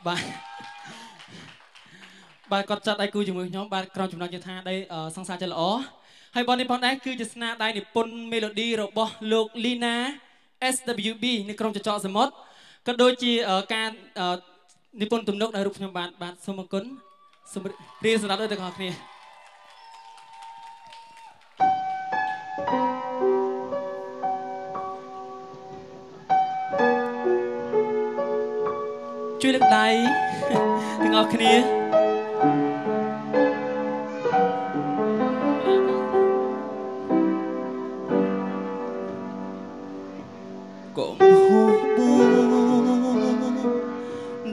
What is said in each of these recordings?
បាទបាទគាត់ចាត់ដៃគូជាមួយខ្ញុំបាទក្រុមចំណងជើងថាដៃសង្សារចិត្តល្អហើយបងនេះផងដែរគឺជាស្នាដៃនិពន្ធមេឡូឌីរបស់លោក Lina SWB នៅក្រុមចចកសមុទ្រក៏ដូចជាការនិពន្ធទំនុកដោយរូបខ្ញុំបាទសូមអរគុណសូមរៀនសម្រាប់ដល់ទាំងអស់គ្នាជួយលើកដៃទាំងអស់គ្នាកុំហួសបង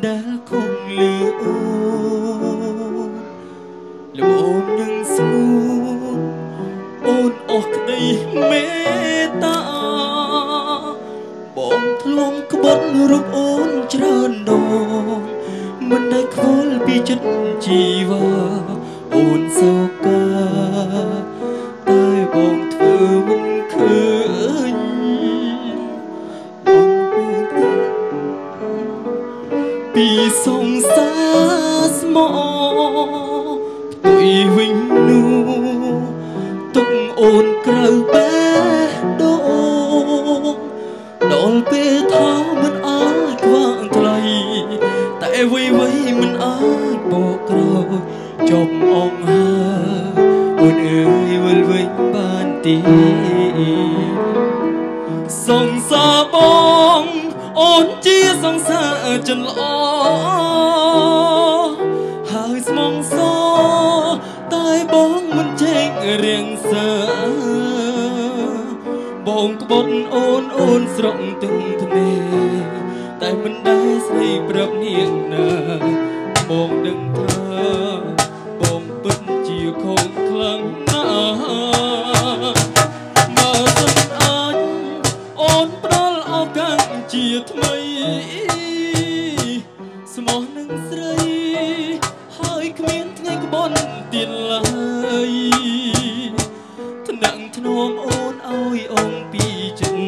ដែលគង់លឺអូននឹងស្ងួនអូនអស់ក្តីមេត្តាបងធ្លុំក្បត់រូបអូនច្រើនដងមិនได้ខ្វល់ពីចិត្តជីវាអូនសោកាតែបងធ្វើមិនឃើញពីសងសាស្មោផ្ទុយវិញនោះទុកអូនក្រៅបេះដូងដល់ពេលថាមិនអាចខ្វាងថ្លៃតែអ្វីមិនអាចបកក្រោយចប់អងហើយអូនអើយវិលវិញបានទីសងសាបងអូនជាសងសាចិនល្អហើយស្មងសតែបងមិនចេញរៀងសាបងក្បត់អូនស្រក់ទឹកភ្នែកតែមិនដែលស្រីប្រាប់នាងណាបងដឹងថាបងពិតជាខំខ្លាំងណាស់បើសិនអាចអូនផ្ដល់ឱកាសជាថ្មីស្មោះនឹងស្រីហើយគ្មានថ្ងៃក្បត់ទៀតឡើយថ្នាក់ធ្នមអូនឲ្យអងពីចិត្ត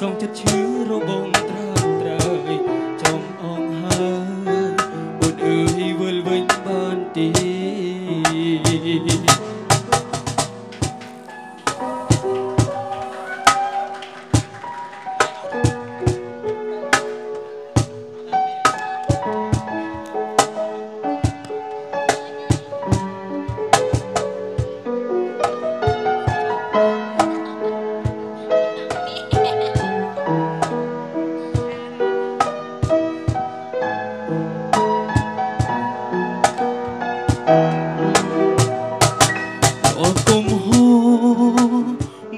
សងចិត្តឈឺរបងត្រាំត្រើយចំអងហើយអូនអើយវិលវិញបានទេ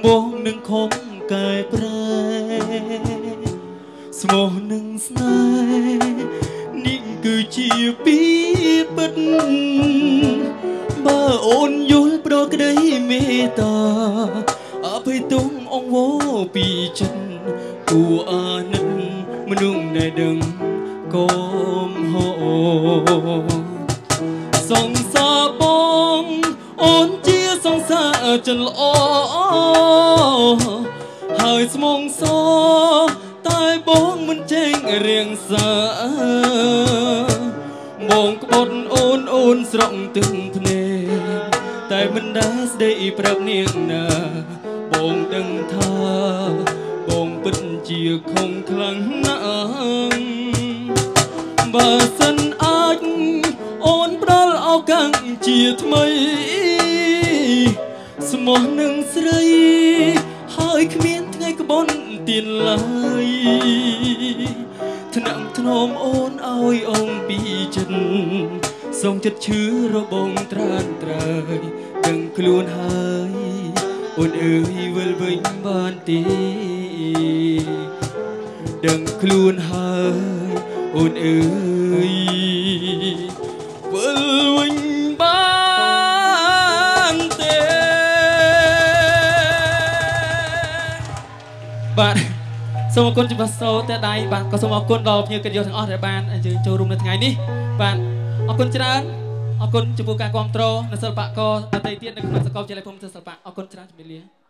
បងនឹងខំកែប្រែស្មោះនឹងស្នេហ៍នេះគឺជាពីពិតបើអូនយល់ប្រក្តីមេត្តាអភ័យទុំអង្វរពីចិត្តគួរអាណិតមនុស្សដែលដឹងកុំហោសងសាបងអូនជាសងសាចិនល្អហើយស្មងសតែបងមិនចេញរៀងសាបងក្បត់អូនស្រក់ទឹកភ្នែកតែមិនដែលស្ដីប្រាប់នាងណាបងដឹងថាបងពិតជាខំខ្លាំងណាស់បើសិនអាចអូនផ្ដល់ឱកាសជាថ្មីស្មោះនឹងស្រីហើយគ្មានថ្ងៃក្បត់ទៀតឡើយថ្នាក់ធ្នមអូនឲ្យអងពីចិត្តសងចិត្តឈឺរបងត្រានត្រើយដឹងខ្លួនហើយអូនអើយវិលវិញបានទេដឹងខ្លួនហើយអូនអើយវិលវិញបានទេបាទសូមអរគុណចំពោះសូតែដៃបាទក៏សូមអរគុណដល់ភ្ញៀវកិត្តិយសទាំងអស់ដែលបានអញ្ជើញចូលរួមនៅថ្ងៃនេះបាទអរគុណច្រើនអរគុណចំពោះការគ្រប់គ្រងនៅសិល្បករដទៃទៀតនៅក្នុងសាកលវិទ្យាល័យភូមិសិល្បៈអរគុណច្រើនជំរាបលា